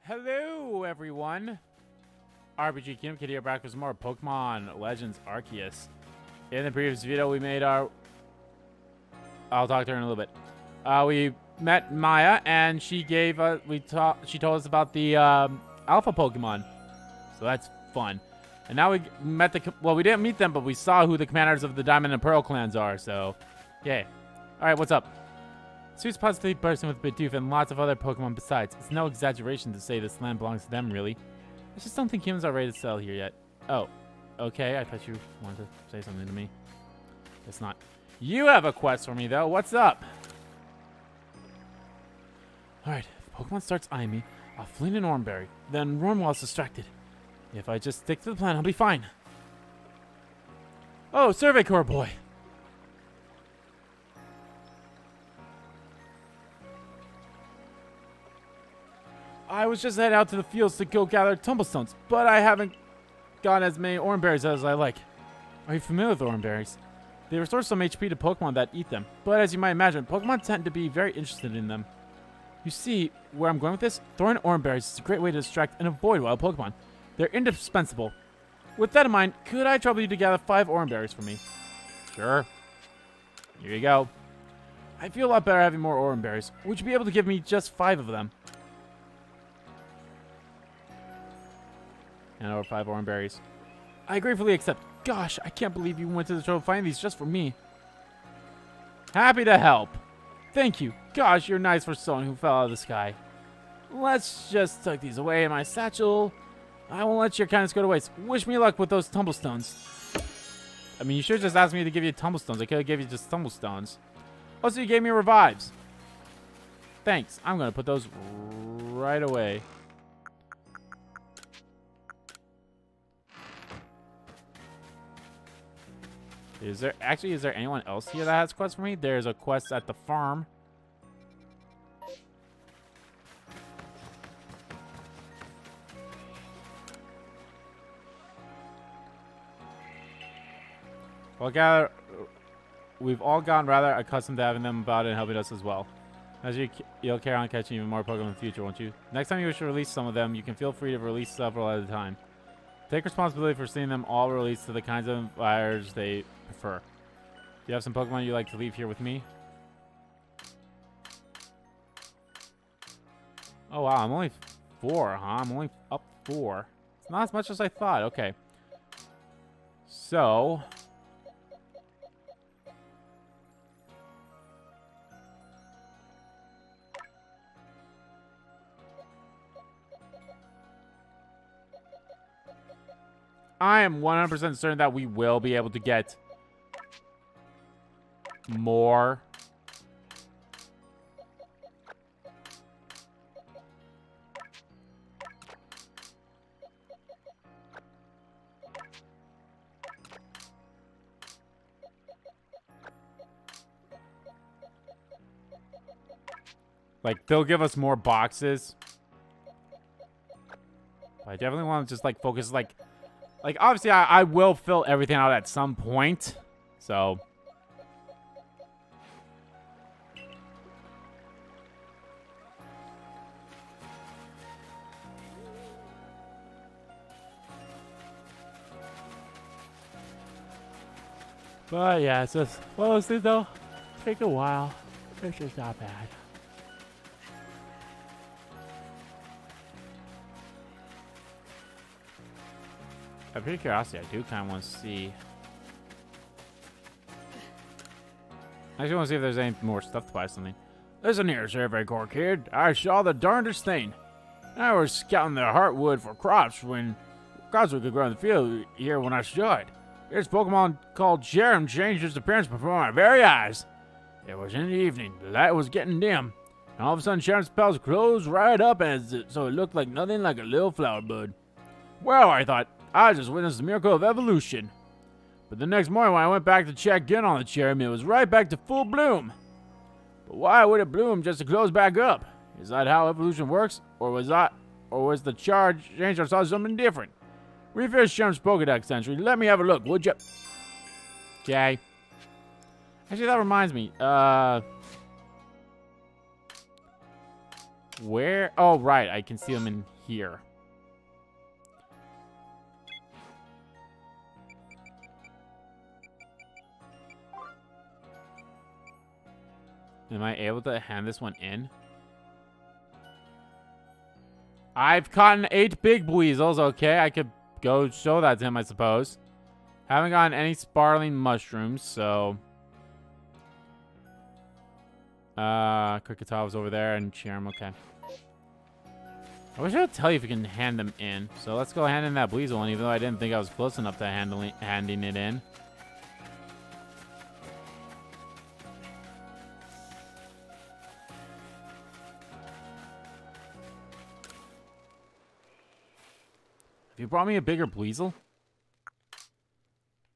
Hello, everyone. RPG Kingdom Kid here, back with some more Pokemon Legends Arceus. In the previous video, we made our... I'll talk to her in a little bit. We met Maya, and she gave us... She told us about the Alpha Pokemon. So that's fun. And now we met the... Well, we didn't meet them, but we saw who the commanders of the Diamond and Pearl clans are, so... Yay. Alright, what's up? Suit's positively bursting with Bidoof and lots of other Pokemon besides. It's no exaggeration to say this land belongs to them, really. I just don't think humans are ready to settle here yet. Oh, okay. I thought you wanted to say something to me. It's not. You have a quest for me, though. What's up? Alright, if Pokemon starts eyeing me, I'll fling an Oranberry. Then run while it's distracted. If I just stick to the plan, I'll be fine. Oh, Survey Corps boy. I was just heading out to the fields to go gather tumblestones, but I haven't gotten as many Oranberries as I like. Are you familiar with Oranberries? They restore some HP to Pokemon that eat them, but as you might imagine, Pokemon tend to be very interested in them. You see where I'm going with this? Throwing Oranberries is a great way to distract and avoid wild Pokemon. They're indispensable. With that in mind, could I trouble you to gather 5 Oranberries for me? Sure. Here you go. I feel a lot better having more Oranberries. Would you be able to give me just 5 of them? And over 5 Oranberries. I gratefully accept. Gosh, I can't believe you went to the trouble to find these just for me. Happy to help. Thank you. Gosh, you're nice for someone who fell out of the sky. Let's just tuck these away in my satchel. I won't let your kindness go to waste. Wish me luck with those tumblestones. I mean, you should have just asked me to give you tumblestones. I could have given you just tumblestones. Also, you gave me revives. Thanks. I'm going to put those right away. Is there anyone else here that has quests for me? There's a quest at the farm. Well, we've all gotten rather accustomed to having them about and helping us as well. As you'll carry on catching even more Pokemon in the future, won't you? Next time you wish to release some of them, you can feel free to release several at a time. Take responsibility for seeing them all released to the kinds of buyers they prefer. Do you have some Pokemon you'd like to leave here with me? Oh, wow. I'm only 4, huh? I'm only up 4. It's not as much as I thought. Okay. So... I am 100% certain that we will be able to get more. Like, they'll give us more boxes. But I definitely want to just, like, focus, like, obviously, I will fill everything out at some point. So. But, yeah, it's just, well, those things, though, take a while. It's just not bad. Out of pure curiosity, I do kind of want to see. I actually want to see if there's any more stuff to buy something. Listen here, Survey Corps kid. I saw the darndest thing. I was scouting the heartwood for crops we could grow in the field here when I saw it. This Pokemon called Jerem changed its appearance before my very eyes. It was in the evening. The light was getting dim. And all of a sudden, Jerem's petals closed right up so it looked like nothing like a little flower bud. Well, I thought, I just witnessed the miracle of evolution. But the next morning when I went back to check in on the cherry, it was right back to full bloom. But why would it bloom just to close back up? Is that how evolution works? Or was the charge change or saw something different? Refresh Sherm's Pokédex entry. Let me have a look, would you? Okay. Actually, that reminds me. Where? Oh, right. I can see them in here. Am I able to hand this one in? I've caught 8 big weasels. Okay, I could go show that to him, I suppose. Haven't gotten any sparkling mushrooms, so... Cricketop was over there and Cheer'em, okay. I wish I would tell you if you can hand them in. So let's go hand in that weasel one, even though I didn't think I was close enough to handing it in. Have you brought me a bigger weasel?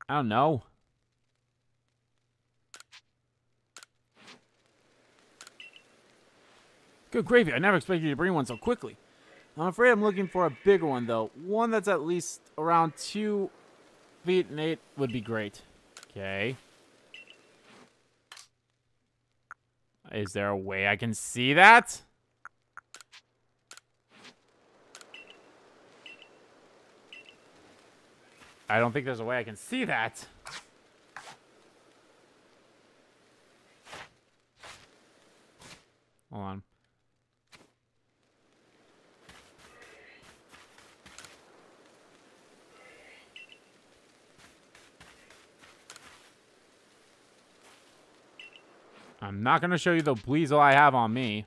I don't know. Good gravy. I never expected you to bring one so quickly. I'm afraid I'm looking for a bigger one, though. One that's at least around 2 feet and 8 would be great. Okay. Is there a way I can see that? I don't think there's a way I can see that. Hold on. I'm not going to show you the weasel I have on me.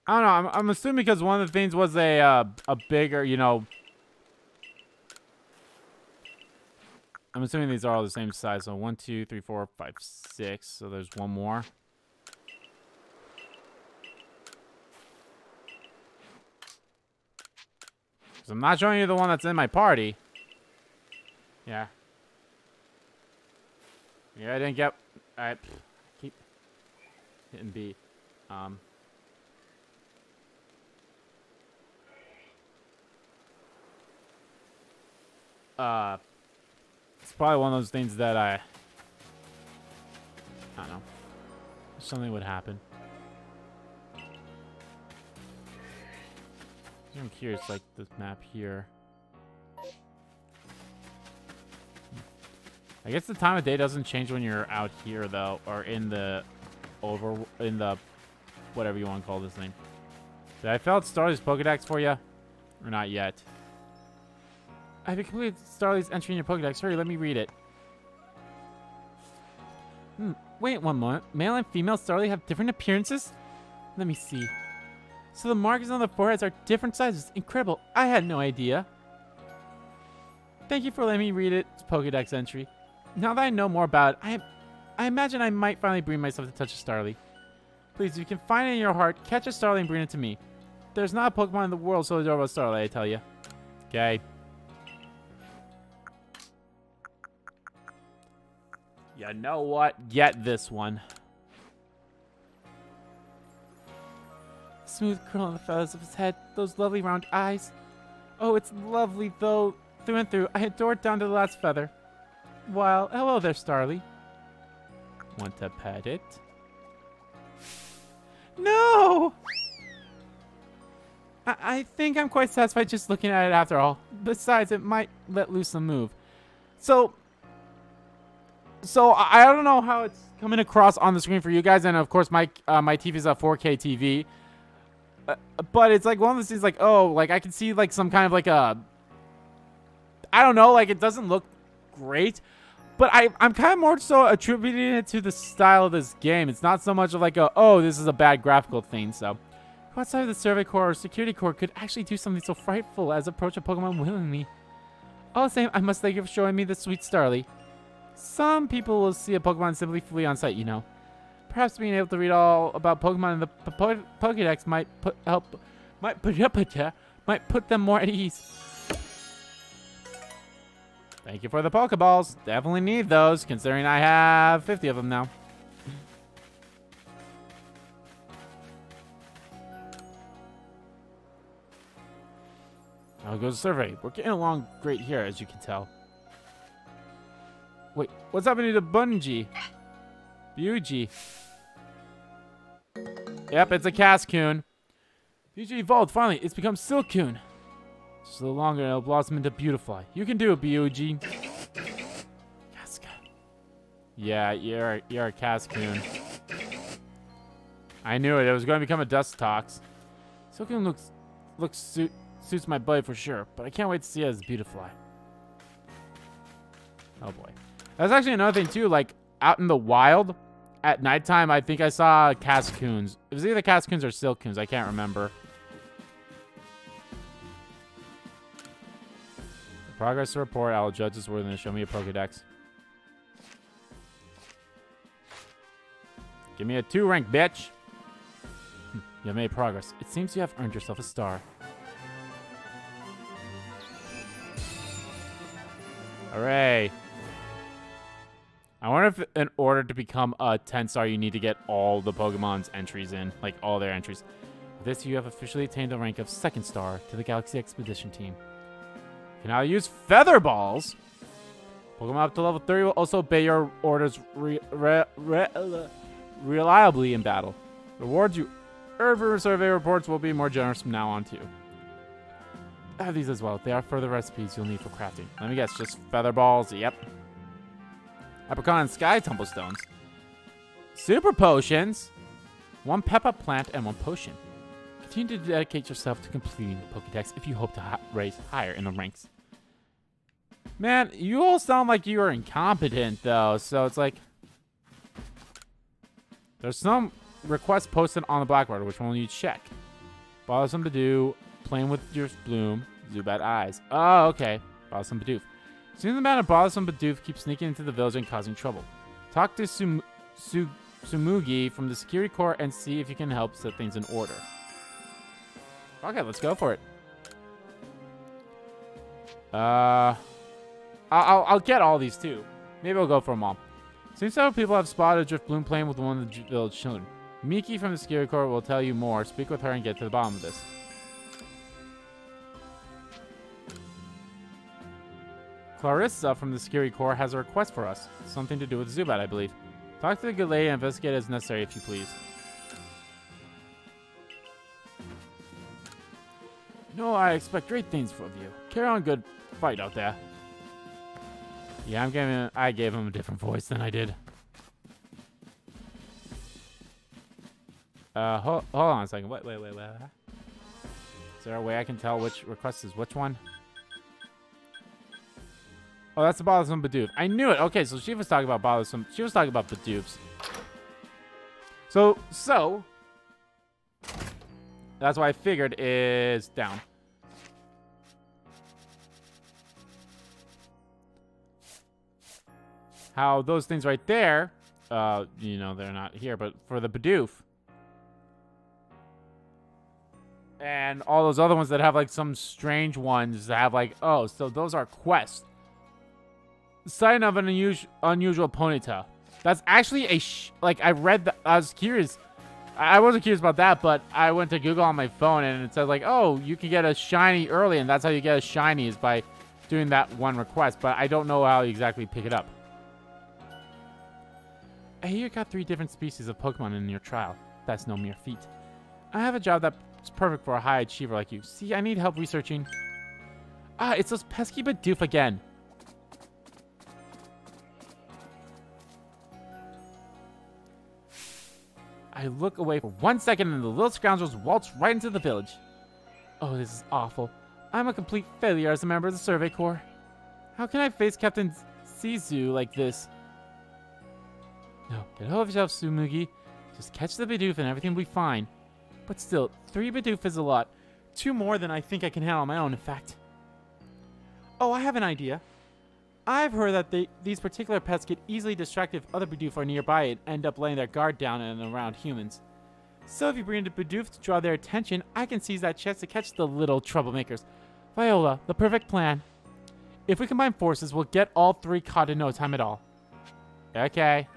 I don't know. I'm assuming because one of the things was a bigger, you know. I'm assuming these are all the same size. So 1, 2, 3, 4, 5, 6. So there's one more. So I'm not showing you the one that's in my party. Yeah. Yeah, I didn't get. I keep hitting B. It's probably one of those things that I don't know. Something would happen. I'm curious, like this map here. I guess the time of day doesn't change when you're out here, though, or in the whatever you want to call this thing. Did I fill out Starly's Pokédex for you, or not yet? Have you completed Starly's entry in your Pokédex? Hurry, let me read it. Wait one moment. Male and female Starly have different appearances? Let me see. So the markings on the foreheads are different sizes. Incredible. I had no idea. Thank you for letting me read its Pokédex entry. Now that I know more about it, I imagine I might finally bring myself to touch a Starly. Please, if you can find it in your heart, catch a Starly and bring it to me. There's not a Pokemon in the world so adorable as Starly, I tell you. Okay. You know what? Get this one. Smooth curl on the feathers of his head, those lovely round eyes. Oh, it's lovely, though, through and through. I adore it down to the last feather. Well, hello there, Starly. Want to pet it? No! I think I'm quite satisfied just looking at it after all. Besides, it might let loose a move. So I don't know how it's coming across on the screen for you guys, and of course my TV is a 4K TV. But it's like one of those things, like, oh, like I can see like some kind of like a, I don't know, like it doesn't look great, but I'm kind of more so attributing it to the style of this game. It's not so much of like a, oh, this is a bad graphical thing. So who outside of the survey corps or security corps could actually do something so frightful as approach a Pokemon willingly? All the same, I must thank you for showing me the sweet Starly. Some people will see a Pokemon and simply flee on sight, you know. Perhaps being able to read all about Pokemon in the Pokédex might put them more at ease. Thank you for the Pokeballs. Definitely need those, considering I have 50 of them now. Now goes the survey. We're getting along great here, as you can tell. Wait, what's happening to Bungie? Bugie. Yep, it's a Cascoon. Bugie evolved, finally. It's become Silcoon. Just a little longer and it'll blossom into Beautifly. You can do it, Bugie. Casca. Yeah, you're a Cascoon. I knew it. It was going to become a Dustox. Silcoon suits my body for sure, but I can't wait to see it as Beautifly. Oh boy. That's actually another thing too, like out in the wild at nighttime, I think I saw Cascoons. It was either Cascoons or Silcoons, I can't remember. Progress to report. I'll judge this worthiness. Show me a Pokédex. Give me a 2 rank, bitch. You have made progress. It seems you have earned yourself a star. Hooray. I wonder if in order to become a 10-star, you need to get all the Pokemon's entries in. Like, all their entries. With this, you have officially attained the rank of 2nd star to the Galaxy Expedition team. You can now use Feather Balls. Pokemon up to level 30 will also obey your orders reliably in battle. Rewards you earn for survey reports will be more generous from now on, too. I have these as well. They are further recipes you'll need for crafting. Let me guess, just Feather Balls. Yep. Apricot and Sky Tumblestones. Super Potions. 1 Peppa Plant and 1 Potion. Continue to dedicate yourself to completing the Pokédex if you hope to raise higher in the ranks. Man, you all sound like you are incompetent, though. So it's like... There's some requests posted on the Blackboard, which one will you check? Bothersome Bidoof, playing with your Bloom, Zubat Eyes. Oh, okay. Bothersome Bidoof. Seems the man of Bothersome Bidoof keeps sneaking into the village and causing trouble. Talk to Sumugi from the Security Corps and see if you can help set things in order. Okay, let's go for it. I'll get all these too. Maybe I'll go for them all. Seems several people have spotted Drifloon playing with one of the village children. Miki from the Security Corps will tell you more. Speak with her and get to the bottom of this. Clarissa from the Security Corps has a request for us. Something to do with Zubat, I believe. Talk to the good lady and investigate as necessary if you please. No, I expect great things from you. Carry on, good fight out there. Yeah, I gave him a different voice than I did. Hold on a second. Wait. Is there a way I can tell which request is which one? Oh, that's the Bothersome Bidoof. I knew it. Okay, so she was talking about Bothersome. She was talking about Bidoofs. So that's why I figured is down. How those things right there, you know, they're not here, but for the Bidoof. And all those other ones that have, like, some strange ones that have, like, oh, so those are quests. Sign of an unusual Ponyta. That's actually a, like, I read that, I was curious. I wasn't curious about that, but I went to Google on my phone, and it says, like, oh, you can get a shiny early, and that's how you get a shiny is by doing that one request, but I don't know how you exactly pick it up. I hear you got 3 different species of Pokemon in your trial. That's no mere feat. I have a job that's perfect for a high achiever like you. See, I need help researching. Ah, it's those pesky Bidoof again. I look away for 1 second and the little scoundrels waltz right into the village. Oh, this is awful. I'm a complete failure as a member of the Survey Corps. How can I face Captain Sizu like this? No, get hold of yourself, Sumugi. Just catch the Bidoof and everything will be fine. But still, 3 Bidoof is a lot. 2 more than I think I can handle on my own, in fact. Oh, I have an idea. I've heard that these particular pets get easily distracted if other Bidoof are nearby and end up laying their guard down and around humans. So if you bring in the Bidoof to draw their attention, I can seize that chance to catch the little troublemakers. Viola, the perfect plan. If we combine forces, we'll get all 3 caught in no time at all. Okay.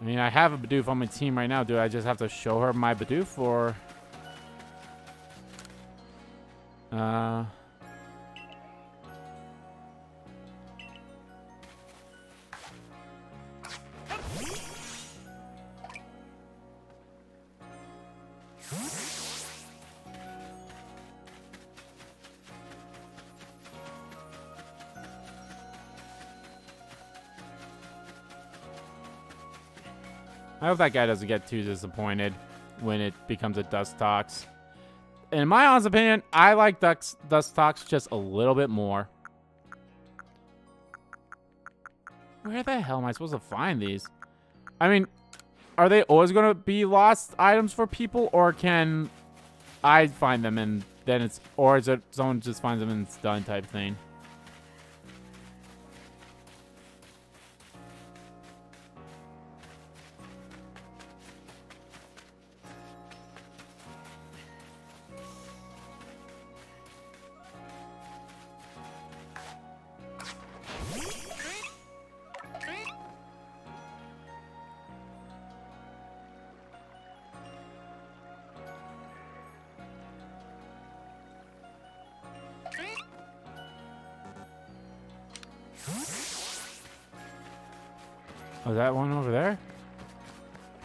I mean, I have a Bidoof on my team right now. Do I just have to show her my Bidoof, or... I hope that guy doesn't get too disappointed when it becomes a Dustox. In my honest opinion, I like Dustox just a little bit more. Where the hell am I supposed to find these? I mean, are they always going to be lost items for people, or can I find them and then it's... Or is it someone just finds them and it's done type thing? Oh, is that one over there?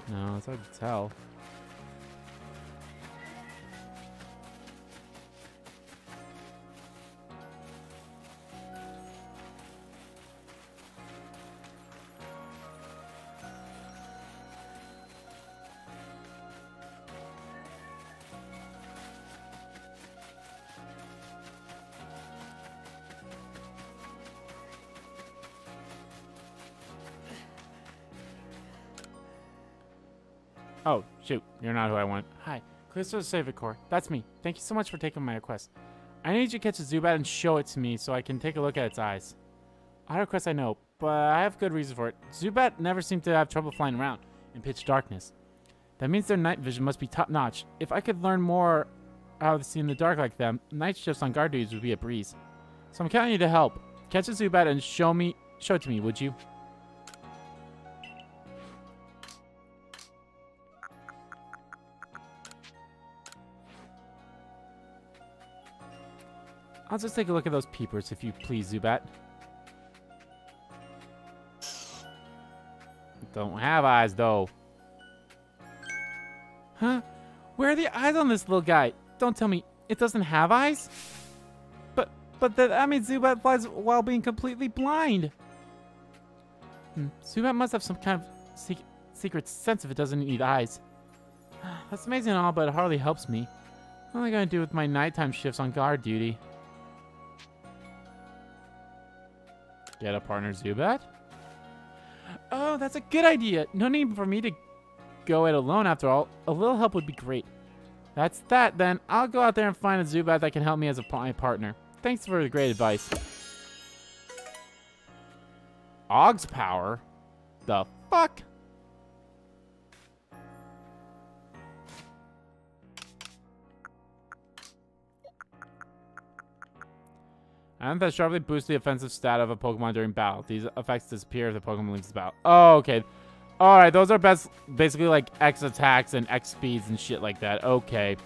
No, it's hard to tell. Oh, shoot. You're not who I want. Hi. Callisto Savicor. That's me. Thank you so much for taking my request. I need you to catch a Zubat and show it to me so I can take a look at its eyes. Odd request, I know, but I have good reason for it. Zubat never seem to have trouble flying around in pitch darkness. That means their night vision must be top-notch. If I could learn more how to see in the dark like them, night shifts on guard duties would be a breeze. So I'm counting you to help. Catch a Zubat and show it to me, would you? I'll just take a look at those peepers, if you please, Zubat. Don't have eyes, though. Huh? Where are the eyes on this little guy? Don't tell me it doesn't have eyes? But that means Zubat flies while being completely blind. Zubat must have some kind of secret sense if it doesn't need eyes. That's amazing and all, but it hardly helps me. What am I going to do with my nighttime shifts on guard duty? Get a partner, Zubat? Oh, that's a good idea. No need for me to go it alone after all. A little help would be great. That's that, then. I'll go out there and find a Zubat that can help me as my partner. Thanks for the great advice. Og's power? The fuck? And that sharply boosts the offensive stat of a Pokemon during battle. These effects disappear if the Pokemon leaves the battle. Oh, okay. Alright, those are basically like X attacks and X speeds and shit like that. Okay.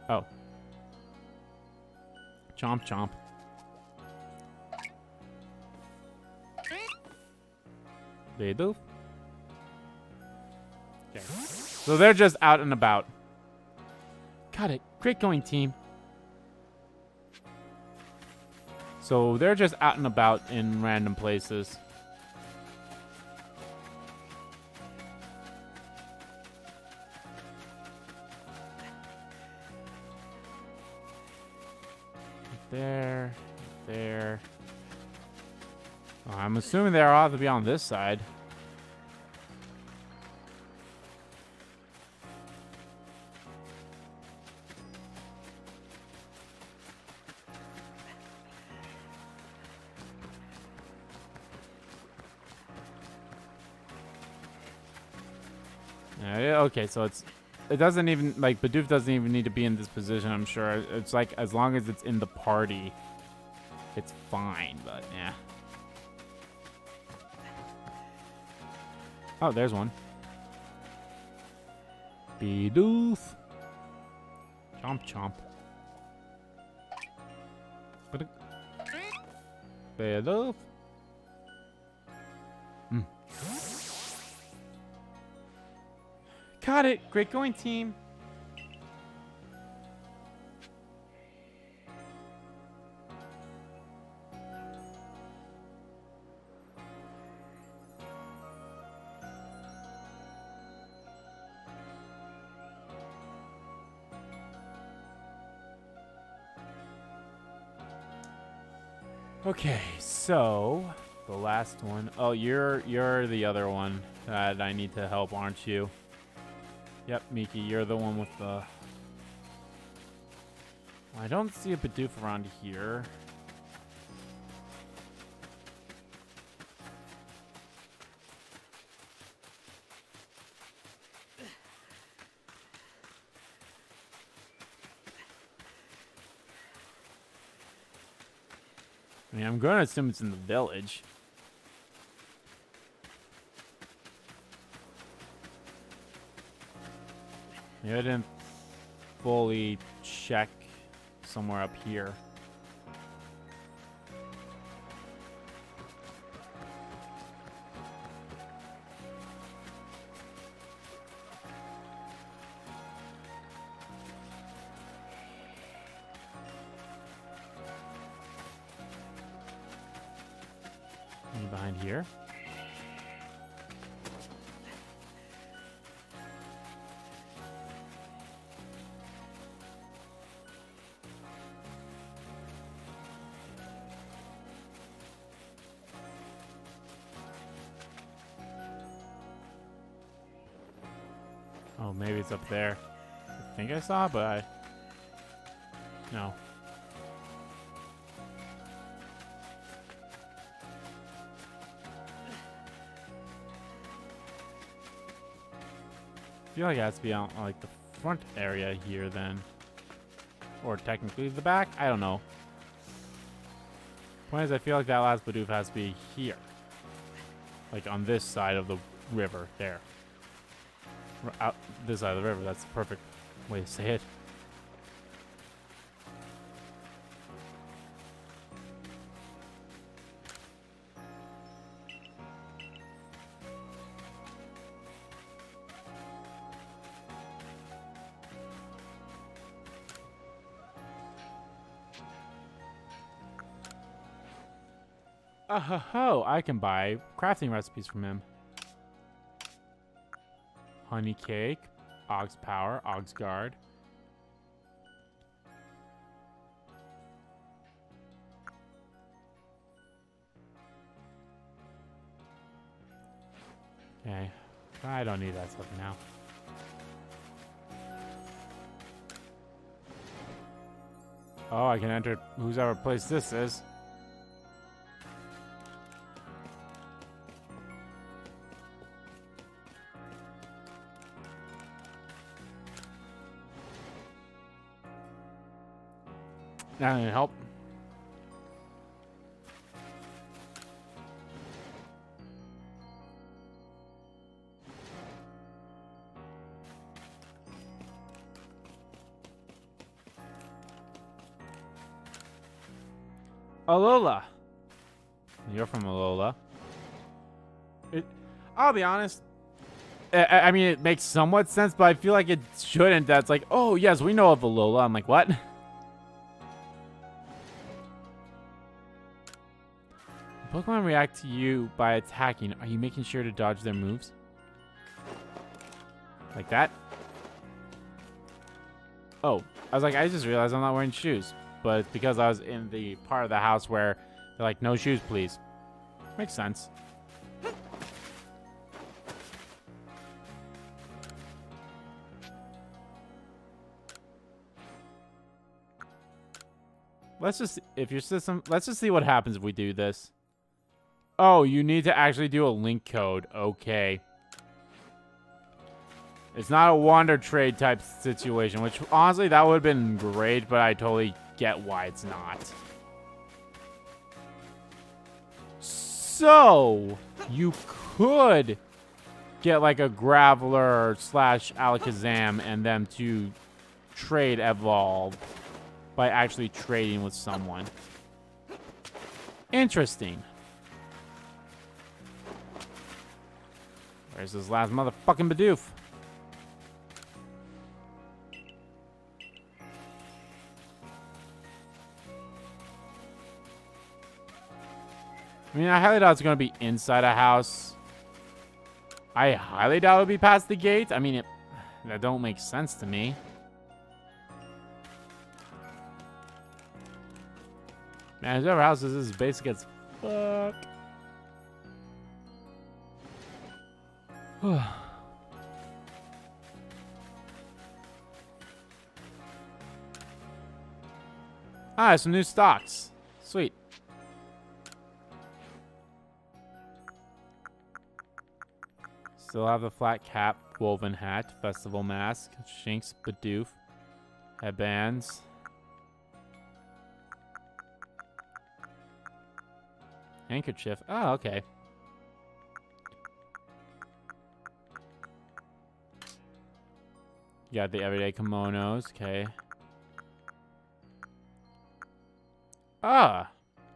Oh. Chomp, chomp. Bidoof. Okay. So they're just out and about. Got it. Great going, team. So they're just out and about in random places. There. There. Oh, I'm assuming they ought to be on this side. Okay, so it doesn't even, like, Bidoof doesn't even need to be in this position, I'm sure. It's like, as long as it's in the party, it's fine, but yeah. Oh, there's one. Bidoof. Chomp, chomp. Bidoof. Got it. Great going, team. Okay, so the last one. Oh, you're the other one that I need to help, aren't you? Yep, Miki, you're the one with the... I don't see a Bidoof around here. I mean, I'm going to assume it's in the village. Maybe I didn't fully check somewhere up here. Any behind here? Oh, maybe it's up there. I think I saw, but I... No. I feel like it has to be on like the front area here then. Or technically the back? I don't know. Point is, I feel like that last Bidoof has to be here. Like on this side of the river, there. Out this side of the river, that's the perfect way to say it. Oh, I can buy crafting recipes from him. Honey cake, Og's power, Og's guard. Okay, I don't need that stuff now. Oh, I can enter whose ever place this is. That didn't help. Alola. You're from Alola. I'll be honest. I mean, it makes somewhat sense, but I feel like it shouldn't. That's like, oh, yes, we know of Alola. I'm like, what? Pokemon react to you by attacking. Are you making sure to dodge their moves? Like that? Oh, I was like, I just realized I'm not wearing shoes. But it's because I was in the part of the house where they're like, no shoes, please. Makes sense. Let's just, if your system, let's just see what happens if we do this. Oh, you need to actually do a link code. Okay. It's not a wonder trade type situation, which honestly, that would have been great, but I totally get why it's not. So, you could get like a Graveler / Alakazam and them to trade evolve by actually trading with someone. Interesting. Where's this last motherfucking Bidoof? I mean, I highly doubt it's going to be inside a house. I highly doubt it'll be past the gate. I mean, that don't make sense to me. Man, whoever house this is basic as fuck. Ah, some new stocks. Sweet. Still have the flat cap, woven hat, festival mask, Shinx, Bidoof, headbands. Handkerchief. Oh, okay. You got the everyday kimonos. Okay. Ah!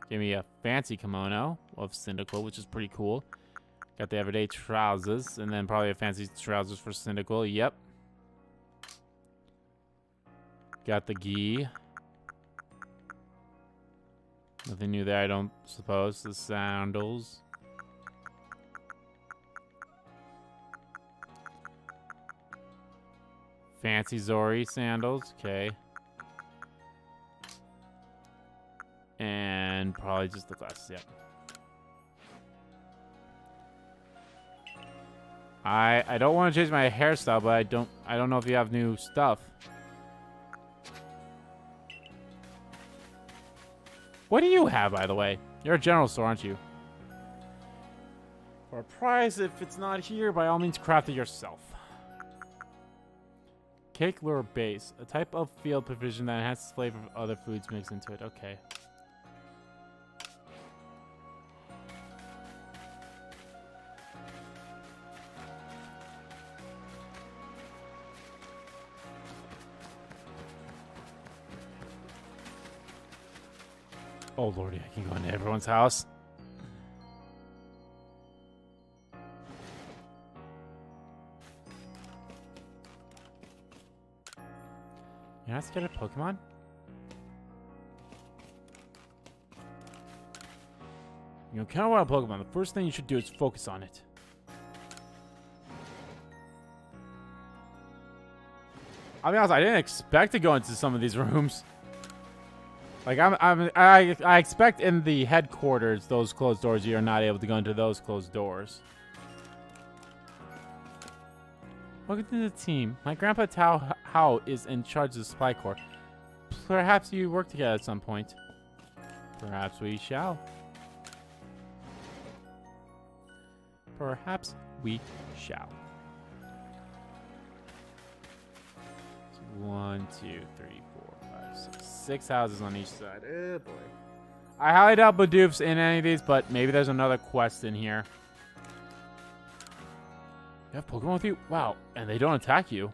Give me a fancy kimono of Cyndaquil, which is pretty cool. Got the everyday trousers, and then probably a fancy trousers for Cyndaquil. Yep. Got the gi. Nothing new there, I don't suppose. The sandals. Fancy Zori sandals. Okay. And probably just the glasses. Yep. I don't want to change my hairstyle, but I don't know if you have new stuff. What do you have, by the way? You're a general store, aren't you? For a price, if it's not here, by all means, craft it yourself. Cake lure base, a type of field provision that enhances the flavor of other foods mixed into it. Okay. Oh lordy, I can go into everyone's house. You're not scared of Pokemon? You know, kind of want a Pokemon. The first thing you should do is focus on it. I'll be honest, I didn't expect to go into some of these rooms. Like, I expect in the headquarters, those closed doors, you are not able to go into those closed doors. Welcome to the team. My grandpa How is in charge of the supply corps. Perhaps you work together at some point. Perhaps we shall. Perhaps we shall. 1, 2, 3, 4, 5, 6. 6 houses on each side. Oh boy. I highly doubt Bidoof's in any of these, but maybe there's another quest in here. You have Pokemon with you? Wow, and they don't attack you.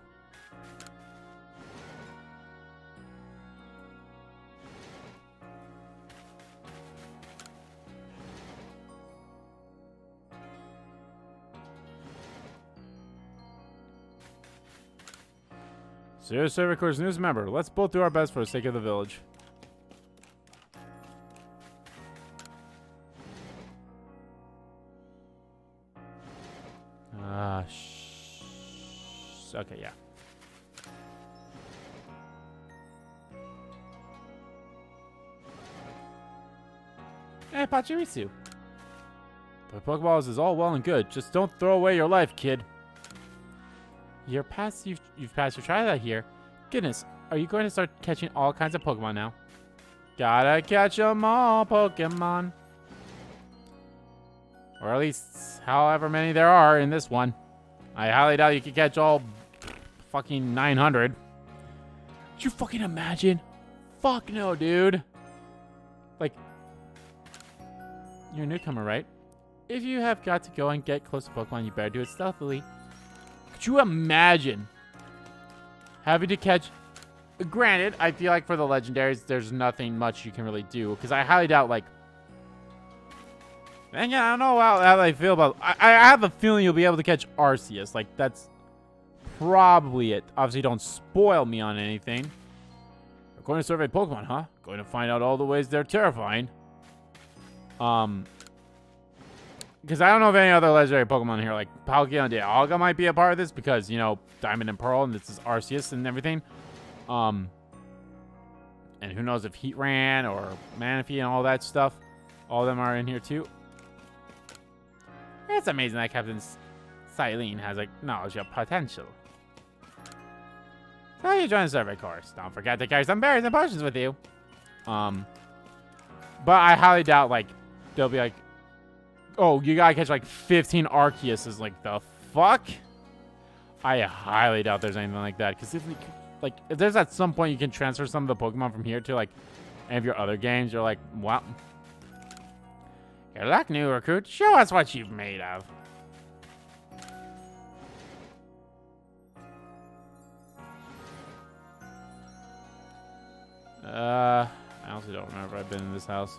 Serious Server Corps' newest member. Let's both do our best for the sake of the village. Okay, yeah. Hey, Pachirisu. But Pokeballs is all well and good. Just don't throw away your life, kid. You've passed your try that here. Goodness, are you going to start catching all kinds of Pokemon now? Gotta catch them all, Pokemon. Or at least however many there are in this one. I highly doubt you can catch all fucking 900. Could you fucking imagine? Fuck no, dude. Like, you're a newcomer, right? If you have got to go and get close to Pokemon, you better do it stealthily. Could you imagine having to catch... Granted, I feel like for the legendaries, there's nothing much you can really do. Because I highly doubt, like... And yeah, I don't know how they feel about... I have a feeling you'll be able to catch Arceus. Like, that's probably it. Obviously, don't spoil me on anything. We're going to survey Pokemon, huh? Going to find out all the ways they're terrifying. Because I don't know if any other legendary Pokemon here, like Palkia and Dialga might be a part of this because, you know, Diamond and Pearl, and this is Arceus and everything. And who knows if Heatran or Manaphy and all that stuff, all of them are in here too. It's amazing that Captain Silene has, like, knowledge of potential. So you join the survey course. Don't forget to carry some berries and potions with you. But I highly doubt, like, they'll be like, oh, you gotta catch like 15 Arceuses. Like, the fuck? I highly doubt there's anything like that. Because if there's at some point you can transfer some of the Pokemon from here to like any of your other games, you're like, well, good luck, new recruit. Show us what you've made of. I honestly don't remember if I've been in this house.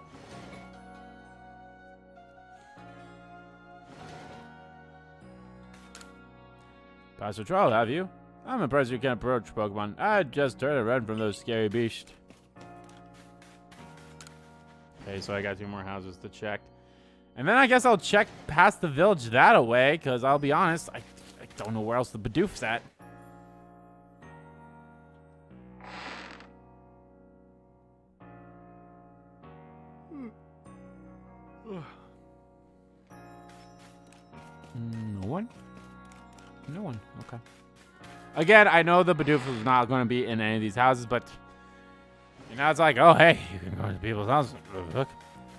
Pastor Troll, have you? I'm impressed you can approach Pokemon. I just turned and ran from those scary beasts. Okay, so I got 2 more houses to check. And then I guess I'll check past the village that away, because I'll be honest, I don't know where else the Bidoof's at. No one? No one. Okay. Again, I know the Bidoof is not going to be in any of these houses, but you know, it's like, oh, hey, you can go to people's houses. Look,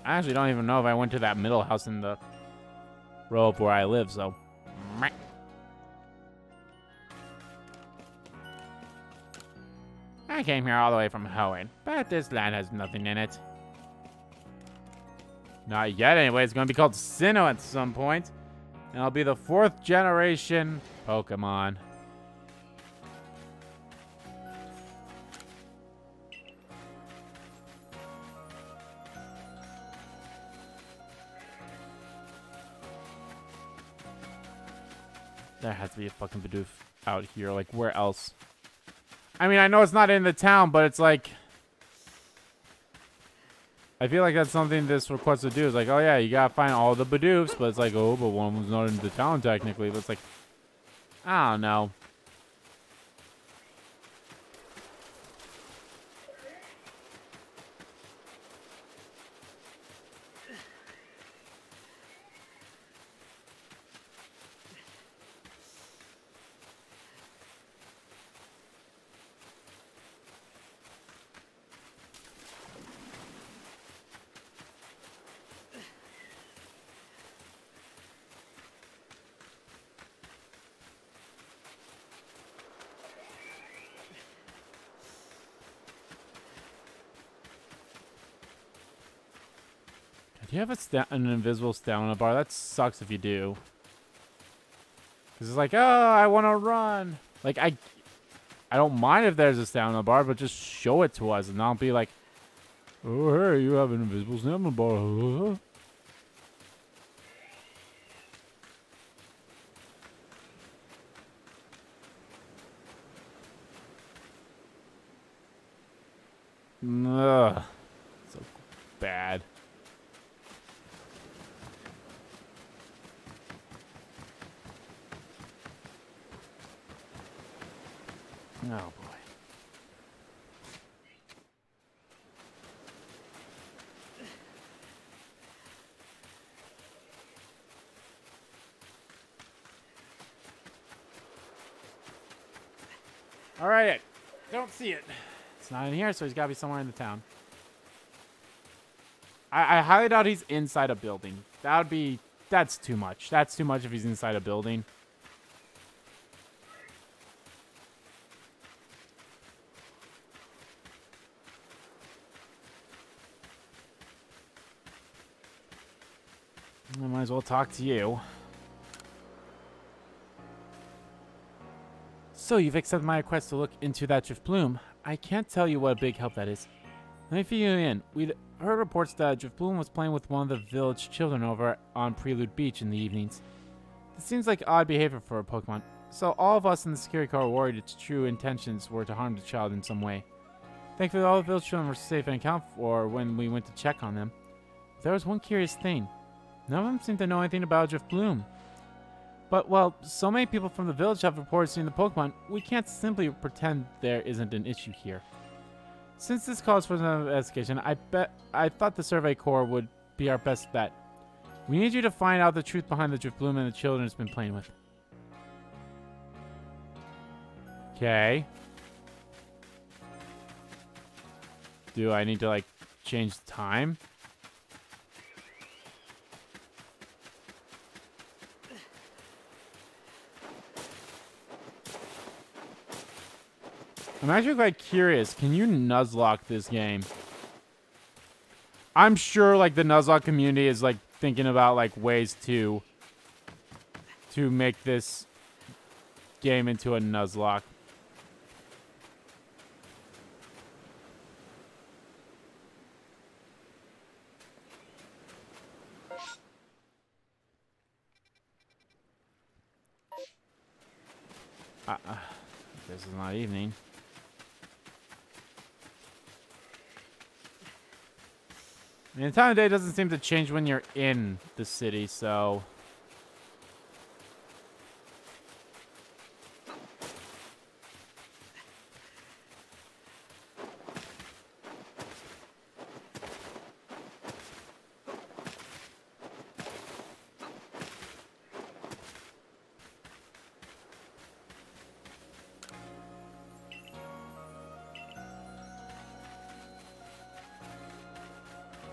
I actually don't even know if I went to that middle house in the row up where I live, so. I came here all the way from Hoenn, but this land has nothing in it. Not yet, anyway. It's going to be called Sinnoh at some point. And it'll be the 4th generation Pokemon. There has to be a fucking Bidoof out here. Like, where else? I mean, I know it's not in the town, but it's like... I feel like that's something this request to do. Is like, oh yeah, you gotta find all the Bidoofs, but it's like, oh, but one was not in the town technically. But it's like, I don't know. Do you have an invisible stamina bar? That sucks if you do. Because it's like, oh, I want to run. Like, I don't mind if there's a stamina bar, but just show it to us and not be like, oh, hey, you have an invisible stamina bar. Ugh. So bad. Oh, boy. All right. Don't see it. It's not in here, so he's got to be somewhere in the town. I highly doubt he's inside a building. That's too much. That's too much if he's inside a building. I might as well talk to you. So, you've accepted my request to look into that Drifloon. I can't tell you what a big help that is. Let me fill you in. We'd heard reports that Drifloon was playing with one of the village children over on Prelude Beach in the evenings. This seems like odd behavior for a Pokemon, so all of us in the security car were worried its true intentions were to harm the child in some way. Thankfully, all the village children were safe and accounted for when we went to check on them. But there was one curious thing. None of them seemed to know anything about Drifloon. But, well, so many people from the village have reported seeing the Pokemon, we can't simply pretend there isn't an issue here. Since this calls for an investigation, I thought the Survey Corps would be our best bet. We need you to find out the truth behind the Drifloon and the children it's been playing with. Okay. Do I need to, like, change the time? I'm actually quite curious. Can you Nuzlocke this game? I'm sure, like, the Nuzlocke community is, like, thinking about, like, ways to make this game into a Nuzlocke. This is not evening. I mean, the time of day doesn't seem to change when you're in the city, so...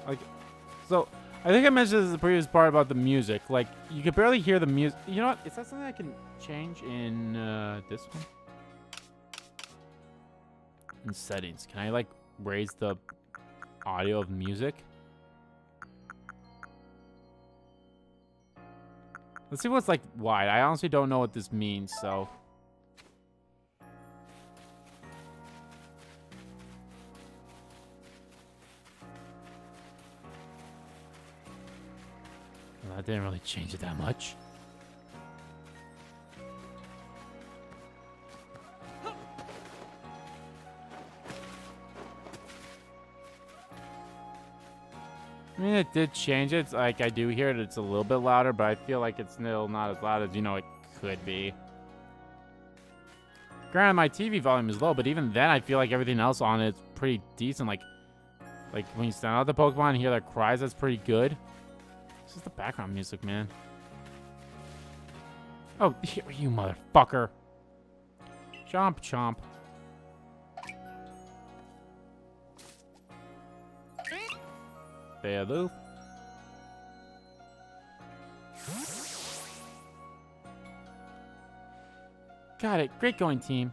Like, so, I think I mentioned this in the previous part about the music. Like, you can barely hear the music. You know what? Is that something I can change in this one? In settings. Can I, like, raise the audio of music? Let's see what's, like, wide. I honestly don't know what this means, so... That didn't really change it that much. I mean, it did change it. It's like, I do hear it. It's a little bit louder, but I feel like it's still not as loud as, you know, it could be. Granted, my TV volume is low, but even then, I feel like everything else on it's pretty decent. Like when you stand out the Pokemon and hear their cries, that's pretty good. This is the background music, man. Oh, you motherfucker. Chomp, chomp. Bidoof. Got it. Great going, team.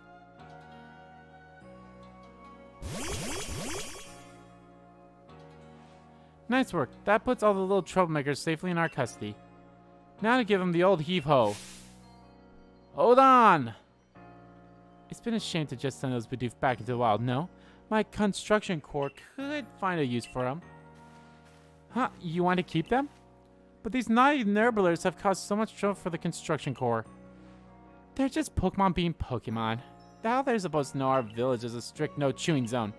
Nice work. That puts all the little troublemakers safely in our custody. Now to give them the old heave-ho. Hold on! It's been a shame to just send those Bidoof back into the wild, no? My construction corps could find a use for them. Huh? You want to keep them? But these naughty Nerblers have caused so much trouble for the construction corps. They're just Pokemon being Pokemon. How they're supposed to know our village is a strict no-chewing zone.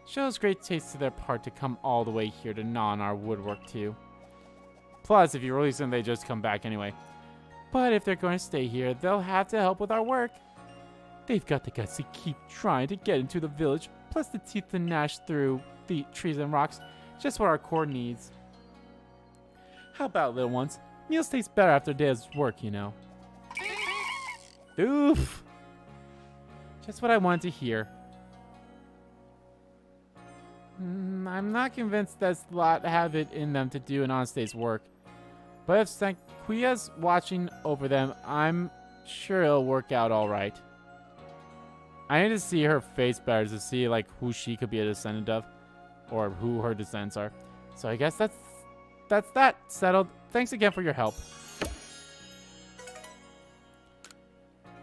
Shows great taste to their part to come all the way here to gnaw on our woodwork, too. Plus, if you release them, they just come back anyway. But if they're going to stay here, they'll have to help with our work. They've got the guts to keep trying to get into the village, plus the teeth to gnash through the trees and rocks. Just what our core needs. How about, little ones? Meals taste better after a day's work, you know. Oof! Just what I wanted to hear. I'm not convinced that Lot have it in them to do an honest day's work. But if Sanquia's watching over them, I'm sure it'll work out alright. I need to see her face better to see, like, who she could be a descendant of. Or who her descendants are. So I guess that's that's that settled. Thanks again for your help.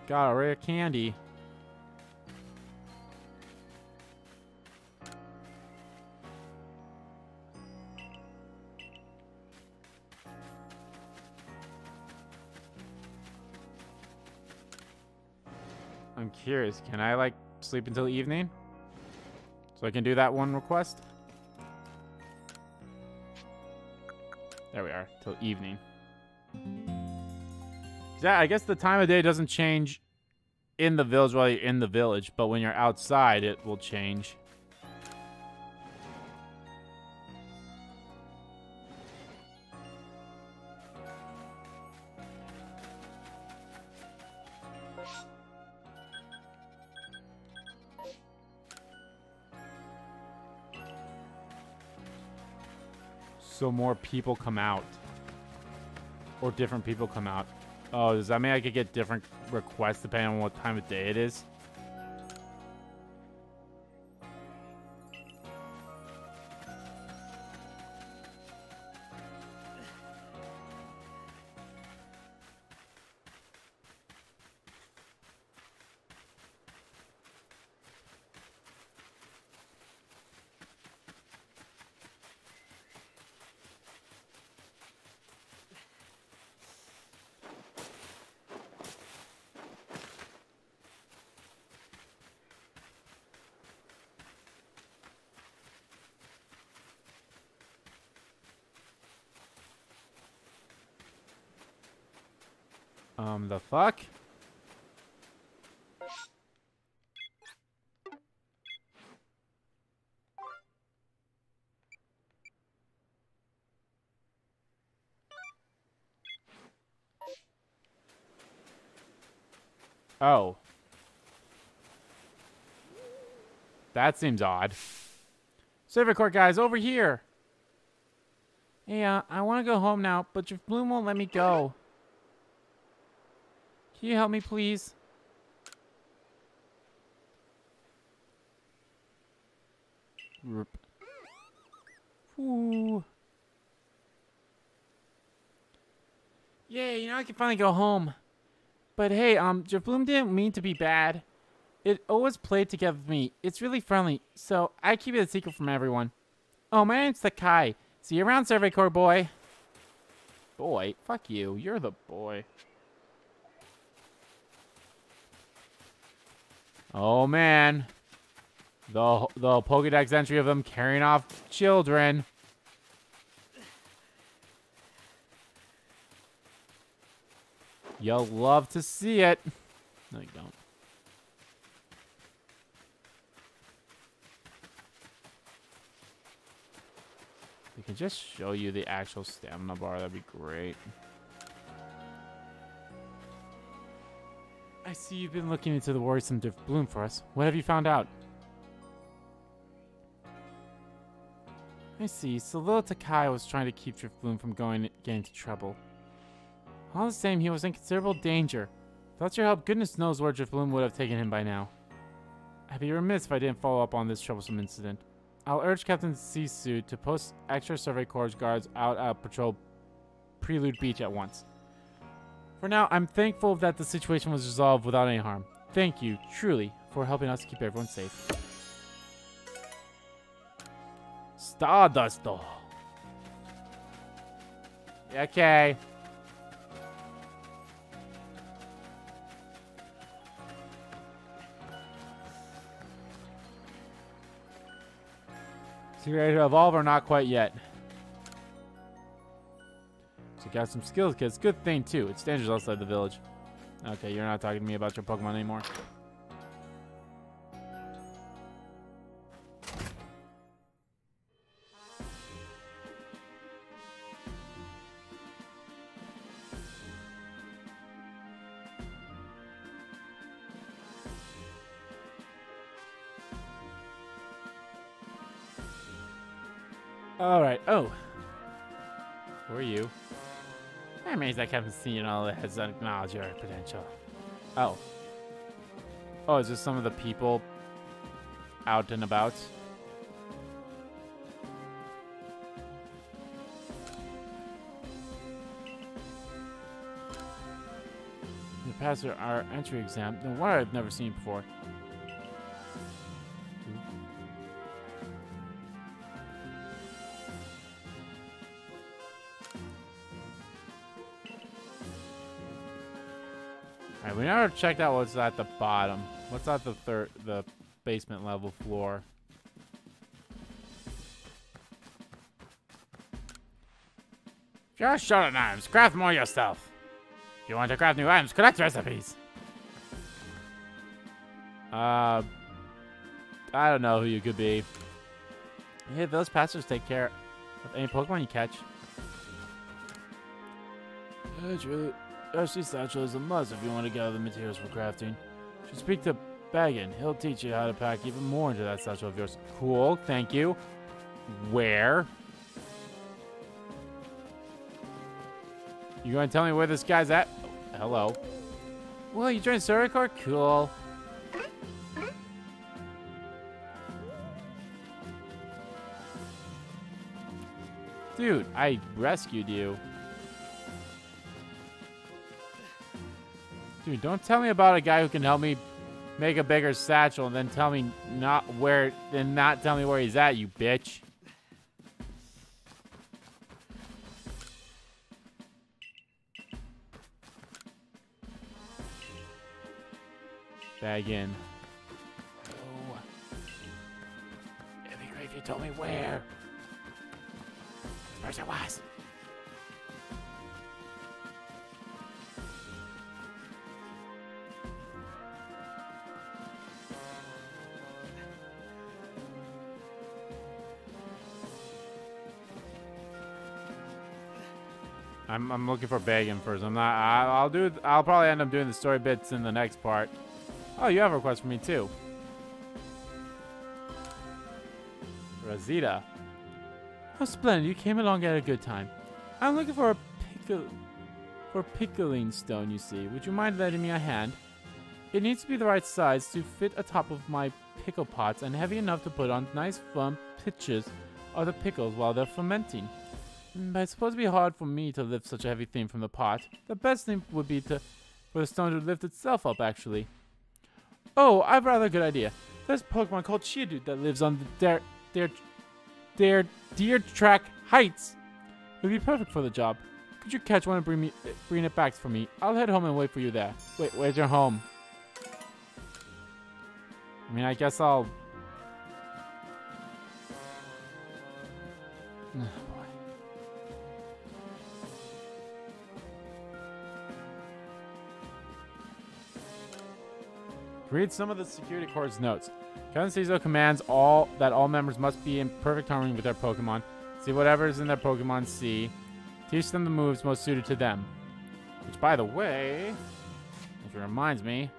Got a rare candy. I'm curious, can I like sleep until evening? So I can do that one request? There we are, till evening. Yeah, I guess the time of day doesn't change in the village while you're in the village, but when you're outside, it will change. So more people come out. Or different people come out. Oh, does that mean I could get different requests depending on what time of day it is? The fuck? Oh. That seems odd. Server court guys, over here. Hey, I want to go home now, but your Bloom won't let me go. Can you help me, please? Ooh. Yay, now I can finally go home. But hey, Jabloom didn't mean to be bad. It always played together with me. It's really friendly, so I keep it a secret from everyone. Oh, my name's Takai. See you around, Survey Corps boy. Boy? Fuck you. You're the boy. Oh, man. The Pokédex entry of them carrying off children. You'll love to see it. No, you don't. We can just show you the actual stamina bar. That'd be great. I see you've been looking into the worrisome Bidoof-Let for us. What have you found out? I see. So little Takai was trying to keep Bidoof-Let from getting into trouble. All the same, he was in considerable danger. Without your help, goodness knows where Bidoof-Let would have taken him by now. I'd be remiss if I didn't follow up on this troublesome incident. I'll urge Captain Sisu to post extra Survey Corps guards out at Patrol Prelude Beach at once. For now, I'm thankful that the situation was resolved without any harm. Thank you, truly, for helping us keep everyone safe. Stardust. Okay. So you're ready to evolve or not quite yet? So you got some skills kits. Good thing too. It's dangerous outside the village. Okay, you're not talking to me about your Pokemon anymore. Alright, oh. Who are you? I'm amazed I haven't seen all that has acknowledged your potential. Oh. Oh, is this some of the people out and about? pass our entry exam. No wonder I've never seen it before. Alright, we never checked out what's at the bottom. What's at the basement level floor? If you're short on items, craft more yourself. If you want to craft new items, collect recipes. I don't know who you could be. Hey, those pastors take care of any Pokemon you catch. Actually, Satchel is a must if you want to gather the materials for crafting. You should speak to Baggin. He'll teach you how to pack even more into that satchel of yours. Cool, thank you. Where? You going to tell me where this guy's at? Oh, hello. Well, you joined Survey Corps? Cool. Dude, I rescued you. Dude, don't tell me about a guy who can help me make a bigger satchel and then tell me not tell me where he's at, you bitch. Bag in. Oh. It'd be great if you told me where. Where's it was? I'm looking for Baggin first. I'll probably end up doing the story bits in the next part. Oh, you have a request for me too. Rosita. Oh, splendid. You came along at a good time. I'm looking for a pickling stone, you see. Would you mind lending me a hand? It needs to be the right size to fit atop of my pickle pots and heavy enough to put on nice firm pitches of the pickles while they're fermenting. But it's supposed to be hard for me to lift such a heavy thing from the pot. The best thing would be for the stone to lift itself up, actually. Oh, I've rather a good idea. There's a Pokemon called Sheardude that lives on the Deer Track Heights. It would be perfect for the job. Could you catch one and bring it back for me? I'll head home and wait for you there. Wait, where's your home? I mean, I guess I'll... Read some of the Security Corps' notes. Captain Cizo commands that all members must be in perfect harmony with their Pokemon. See whatever is in their Pokemon see. Teach them the moves most suited to them. Which, by the way, which reminds me...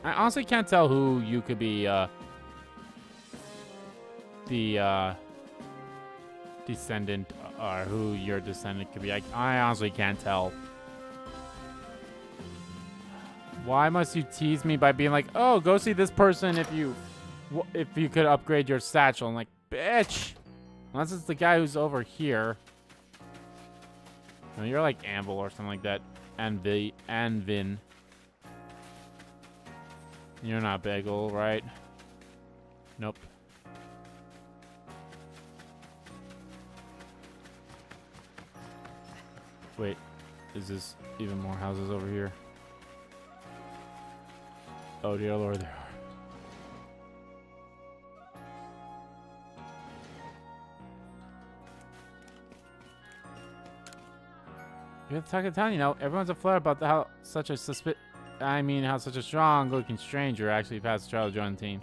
I honestly can't tell who you could be, the, descendant, or who your descendant could be. I honestly can't tell. Why must you tease me by being like, oh, go see this person if you could upgrade your satchel? I'm like, bitch! Unless it's the guy who's over here. No, you're like Amble or something like that. Anvin. You're not Bagel, right? Nope. Wait, is this even more houses over here? Oh dear lord, there are. You're the talk of town, you know. Everyone's aflare about how such a I mean, how such a strong-looking stranger actually passed the trial to join the team.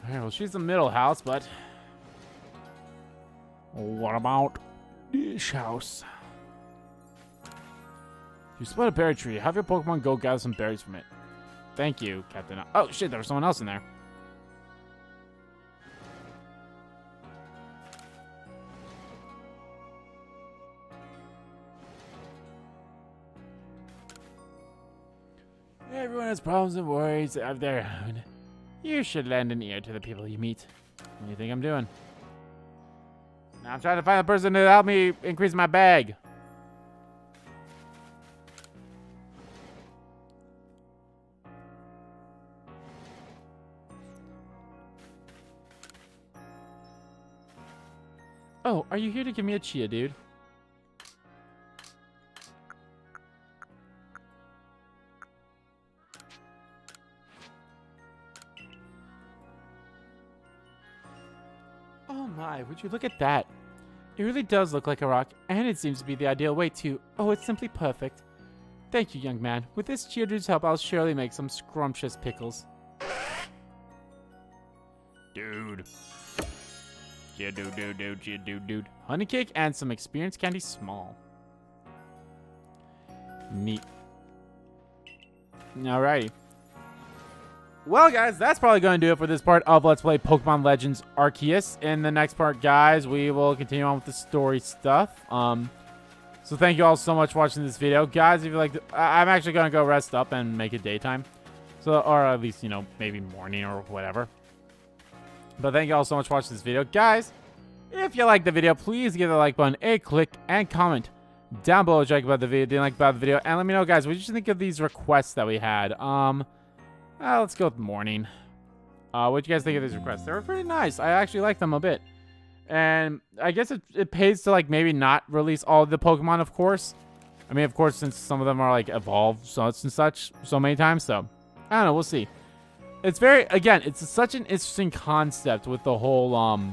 Alright, well, she's the middle house, but... what about this house? You spot a berry tree. Have your Pokemon go gather some berries from it. Thank you, Captain. Oh, shit, there was someone else in there. Everyone has problems and worries of their own. You should lend an ear to the people you meet. What do you think I'm doing? Now I'm trying to find a person to help me increase my bag. Oh, are you here to give me a chia, dude? Oh my, would you look at that? It really does look like a rock, and it seems to be the ideal weight too. Oh, it's simply perfect. Thank you, young man. With this chia dude's help, I'll surely make some scrumptious pickles. Dude. Chia dude, chia dude. Honey cake and some experience candy small. Neat. Alrighty. Well, guys, that's probably going to do it for this part of Let's Play Pokemon Legends Arceus. In the next part, guys, we will continue on with the story stuff. So thank you all so much for watching this video. Guys, if you like, I'm actually going to go rest up and make it daytime. So, or at least, you know, maybe morning or whatever. But thank you all so much for watching this video. Guys, if you liked the video, please give the like button a click and comment down below what you like about the video, didn't like about the video. And let me know, guys, what did you think of these requests that we had? Let's go with morning. What do you guys think of these requests? They were pretty nice. I actually like them a bit. And I guess it pays to, like, maybe not release all of the Pokemon, of course. I mean, of course, since some of them are, like, evolved so many times. So, I don't know. We'll see. It's very, again, it's such an interesting concept with the whole,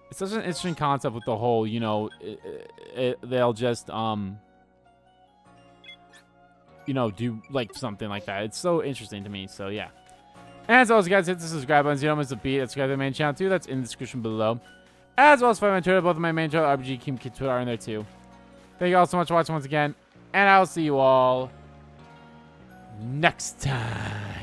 it's such an interesting concept with the whole, you know, they'll just, you know, do like something like that. It's so interesting to me. So yeah. And as always, guys, hit the subscribe button so you don't miss a beat. Subscribe to the main channel too. That's in the description below. As well as follow my Twitter. Both of my main channel, RBG, Kim Kid Twitter are in there too. Thank you all so much for watching once again. And I'll see you all next time.